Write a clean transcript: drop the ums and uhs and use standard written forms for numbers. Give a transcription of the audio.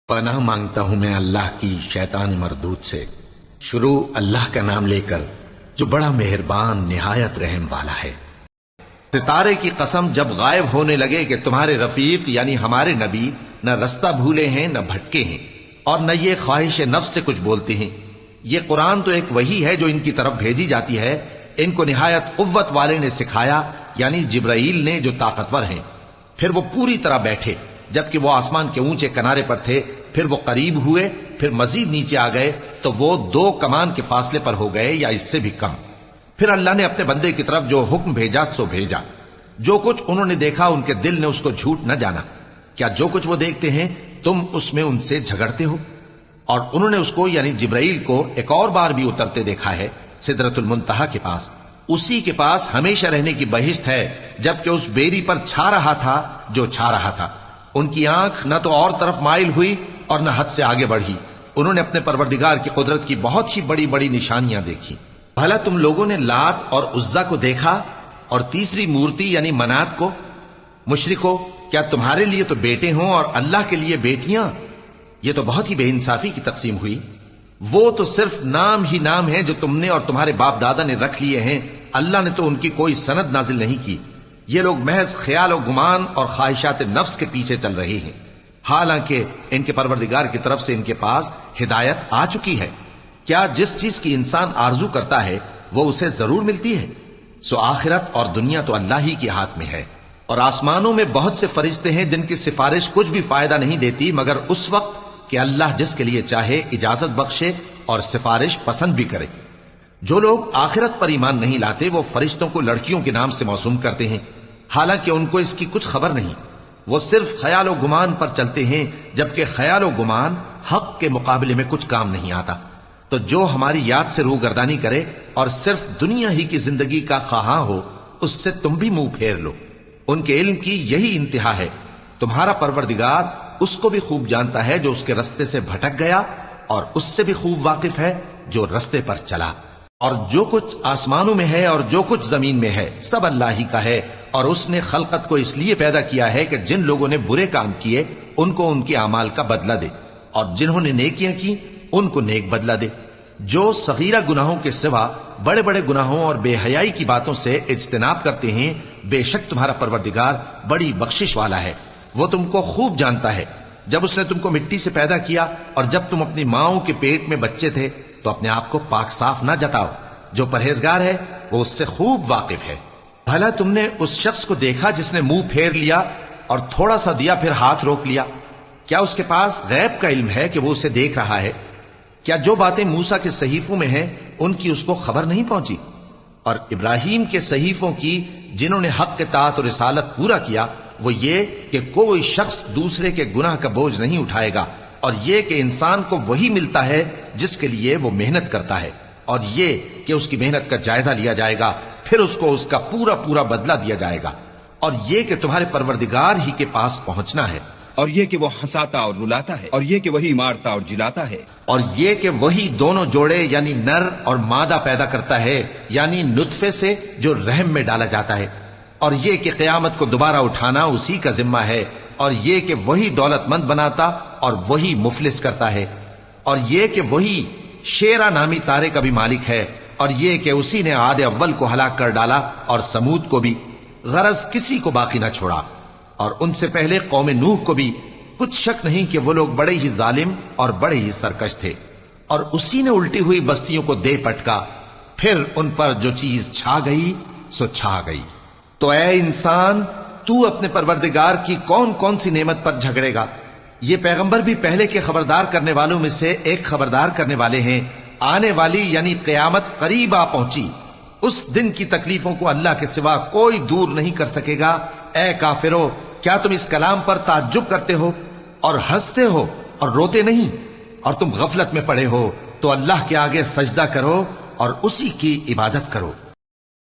پناہ مانگتا ہوں میں اللہ کی شیطان مردود سے۔ شروع اللہ کا نام لے کر جو بڑا مہربان نہایت رحم والا ہے۔ ستارے کی قسم جب غائب ہونے لگے کہ تمہارے رفیق یعنی ہمارے نبی نہ رستہ بھولے ہیں نہ بھٹکے ہیں اور نہ یہ خواہش نفس سے کچھ بولتے ہیں۔ یہ قرآن تو ایک وحی ہے جو ان کی طرف بھیجی جاتی ہے، ان کو نہایت قوت والے نے سکھایا یعنی جبرائیل نے جو طاقتور ہیں۔ پھر وہ پوری طرح بیٹھے جبکہ وہ آسمان کے اونچے کنارے پر تھے، پھر وہ قریب ہوئے، پھر مزید نیچے آ گئے تو وہ 2 کمان کے فاصلے پر ہو گئے یا اس سے بھی کم۔ پھر اللہ نے اپنے بندے کی طرف جو حکم بھیجا سو بھیجا۔ جو کچھ انہوں نے دیکھا ان کے دل نے اس کو جھوٹ نہ جانا۔ کیا جو کچھ وہ دیکھتے ہیں تم اس میں ان سے جھگڑتے ہو؟ اور انہوں نے اس کو یعنی جبرائیل کو ایک اور بار بھی اترتے دیکھا ہے سدرۃ المنتہا کے پاس۔ اسی کے پاس ہمیشہ رہنے کی بہشت ہے، جبکہ اس بیری پر چھا رہا تھا جو چھا رہا تھا۔ ان کی آنکھ نہ تو اور طرف مائل ہوئی اور نہ حد سے آگے بڑھی۔ انہوں نے اپنے پروردگار کی قدرت کی بہت ہی بڑی بڑی نشانیاں دیکھی۔ بھلا تم لوگوں نے لات اور عزا کو دیکھا اور تیسری مورتی یعنی منات کو؟ مشرکو، کیا تمہارے لیے تو بیٹے ہوں اور اللہ کے لیے بیٹیاں؟ یہ تو بہت ہی بے انصافی کی تقسیم ہوئی۔ وہ تو صرف نام ہی نام ہے جو تم نے اور تمہارے باپ دادا نے رکھ لیے ہیں، اللہ نے تو ان کی کوئی سند نازل نہیں کی۔ یہ لوگ محض خیال و گمان اور خواہشات نفس کے پیچھے چل رہے ہیں، حالانکہ ان کے پروردگار کی طرف سے ان کے پاس ہدایت آ چکی ہے۔ کیا جس چیز کی انسان آرزو کرتا ہے وہ اسے ضرور ملتی ہے؟ سو آخرت اور دنیا تو اللہ ہی کے ہاتھ میں ہے۔ اور آسمانوں میں بہت سے فرشتے ہیں جن کی سفارش کچھ بھی فائدہ نہیں دیتی مگر اس وقت کہ اللہ جس کے لیے چاہے اجازت بخشے اور سفارش پسند بھی کرے۔ جو لوگ آخرت پر ایمان نہیں لاتے وہ فرشتوں کو لڑکیوں کے نام سے موسوم کرتے ہیں، حالانکہ ان کو اس کی کچھ خبر نہیں۔ وہ صرف خیال و گمان پر چلتے ہیں، جبکہ خیال و گمان حق کے مقابلے میں کچھ کام نہیں آتا۔ تو جو ہماری یاد سے روگردانی کرے اور صرف دنیا ہی کی زندگی کا خواہاں ہو، اس سے تم بھی منہ پھیر لو۔ ان کے علم کی یہی انتہا ہے۔ تمہارا پروردگار اس کو بھی خوب جانتا ہے جو اس کے رستے سے بھٹک گیا، اور اس سے بھی خوب واقف ہے جو رستے پر چلا۔ اور جو کچھ آسمانوں میں ہے اور جو کچھ زمین میں ہے سب اللہ ہی کا ہے، اور اس نے خلقت کو اس لیے پیدا کیا ہے کہ جن لوگوں نے برے کام کیے ان کو ان کے اعمال کا بدلہ دے، اور جنہوں نے نیکیاں کی ان کو نیک بدلہ دے۔ جو صغیرہ گناہوں کے سوا بڑے بڑے گناہوں اور بے حیائی کی باتوں سے اجتناب کرتے ہیں، بے شک تمہارا پروردگار بڑی بخشش والا ہے۔ وہ تم کو خوب جانتا ہے۔ جب اس نے تم کو مٹی سے پیدا کیا اور جب تم اپنی ماؤں کے پیٹ میں بچے تھے تو اپنے آپ کو پاک صاف نہ جتاؤ۔ جو پرہیزگار ہے وہ اس سے خوب واقف ہے۔ بھلا تم نے اس شخص کو دیکھا جس نے منہ پھیر لیا اور تھوڑا سا دیا پھر ہاتھ روک لیا؟ کیا اس کے پاس غیب کا علم ہے کہ وہ اسے دیکھ رہا ہے؟ کیا جو باتیں موسیٰ کے صحیفوں میں ہیں ان کی اس کو خبر نہیں پہنچی؟ اور ابراہیم کے صحیفوں کی جنہوں نے حق کے طاعت اور رسالت پورا کیا وہ یہ کہ کوئی شخص دوسرے کے گناہ کا بوجھ نہیں اٹھائے گا، اور یہ کہ انسان کو وہی ملتا ہے جس کے لیے وہ محنت کرتا ہے، اور یہ کہ اس کی محنت کا جائزہ لیا جائے گا، پھر اس کو اس کا پورا پورا بدلہ دیا جائے گا، اور یہ کہ تمہارے پروردگار ہی کے پاس پہنچنا ہے، اور یہ کہ وہ ہنساتا اور رلاتا ہے، اور یہ کہ وہی مارتا اور جلاتا ہے، اور یہ کہ وہی دونوں جوڑے یعنی نر اور مادہ پیدا کرتا ہے یعنی نطفے سے جو رحم میں ڈالا جاتا ہے، اور یہ کہ قیامت کو دوبارہ اٹھانا اسی کا ذمہ ہے، اور یہ کہ وہی دولت مند بناتا اور وہی مفلس کرتا ہے، اور یہ کہ وہی شیرا نامی تارے کا بھی مالک ہے، اور یہ کہ اسی نے عاد اول کو ہلاک کر ڈالا اور سمود کو بھی، غرض کسی کو باقی نہ چھوڑا، اور ان سے پہلے قوم نوح کو بھی۔ کچھ شک نہیں کہ وہ لوگ بڑے ہی ظالم اور بڑے ہی سرکش تھے، اور اسی نے الٹی ہوئی بستیوں کو دے پٹکا، پھر ان پر جو چیز چھا گئی سو چھا گئی۔ تو اے انسان، تو اپنے پروردگار کی کون کون سی نعمت پر جھگڑے گا؟ یہ پیغمبر بھی پہلے کے خبردار کرنے والوں میں سے ایک خبردار کرنے والے ہیں۔ آنے والی یعنی قیامت قریب آ پہنچی، اس دن کی تکلیفوں کو اللہ کے سوا کوئی دور نہیں کر سکے گا۔ اے کافرو، کیا تم اس کلام پر تعجب کرتے ہو اور ہنستے ہو اور روتے نہیں؟ اور تم غفلت میں پڑے ہو تو اللہ کے آگے سجدہ کرو اور اسی کی عبادت کرو۔